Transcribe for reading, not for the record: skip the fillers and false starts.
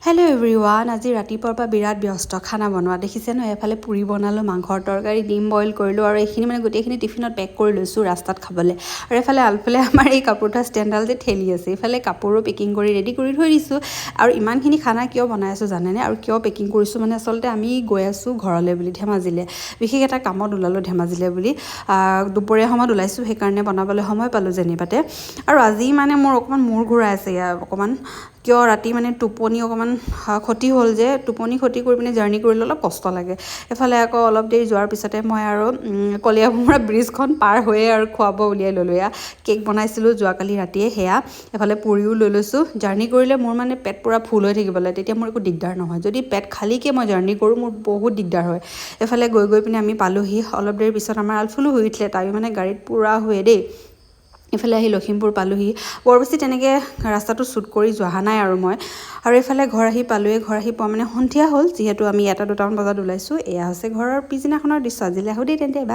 hello' everyone আজি ৰাতিপুৱাৰ পৰা বিৰাট ব্যস্ত খানা বনোৱা দেখিছে ন এফালে পুৰি বনালোঁ মাংসৰ তৰকাৰী ডিম বইল কৰিলোঁ আৰু এইখিনি মানে গোটেইখিনি টিফিনত পেক কৰি লৈছোঁ ৰাস্তাত খাবলৈ আৰু এফালে আলফালে আমাৰ এই কাপোৰ থোৱা ষ্টেণ্ডডাল যে ঠেলি আছে এইফালে কাপোৰো পেকিং কৰি ৰেডি কৰি থৈ দিছোঁ আৰু ইমানখিনি খানা কিয় বনাই আছোঁ জানেনে আৰু কিয় পেকিং কৰিছোঁ মানে আচলতে আমি গৈ আছোঁ ঘৰলৈ বুলি ধেমাজিলৈ বিশেষ এটা কামত ওলালোঁ ধেমাজিলৈ বুলি দুপৰীয়া সময়ত ওলাইছোঁ সেইকাৰণে বনাবলৈ সময় পালোঁ যেনিবাতে আৰু আজি মানে মোৰ অকণমান মূৰ ঘূৰাই আছে অকণমান কিয় ৰাতি মানে টোপনি অকণমান ক্ষতি হ'ল যে টোপনি ক্ষতি কৰি পিনে জাৰ্ণি কৰিলে অলপ কষ্ট লাগে এফালে আকৌ অলপ দেৰি যোৱাৰ পিছতে মই আৰু কলীয়াভোমোৰা ব্ৰিজখন পাৰ হৈয়ে আৰু খোৱা বোৱা উলিয়াই ল'লোঁ এয়া কেক বনাইছিলোঁ যোৱাকালি ৰাতিয়ে সেয়া এফালে পুৰিও লৈ লৈছোঁ জাৰ্ণি কৰিলে মোৰ মানে পেট পূৰা ফুল হৈ থাকিব লাগে তেতিয়া মোৰ একো দিগদাৰ নহয় যদি পেট খালীকৈ মই জাৰ্ণি কৰোঁ মোৰ বহুত দিগদাৰ হয় এফালে গৈ পিনে আমি পালোঁহি অলপ দেৰি পিছত আমাৰ আলফুলো শুই উঠিলে তাইও মানে গাড়ীত পূৰা শুৱে দেই এইফালে আহি লখিমপুৰ পালোঁহি বৰ বেছি তেনেকৈ ৰাস্তাটো শ্বুট কৰি যোৱা নাই আৰু মই আৰু এইফালে ঘৰ আহি পালোঁৱে ঘৰ আহি পোৱা মানে সন্ধিয়া হ'ল যিহেতু আমি 1-2টামান বজাত ওলাইছোঁ এয়া হৈছে ঘৰৰ পিছদিনাখনৰ দৃশ্য আজিলৈ আহোঁ দেই তেন্তে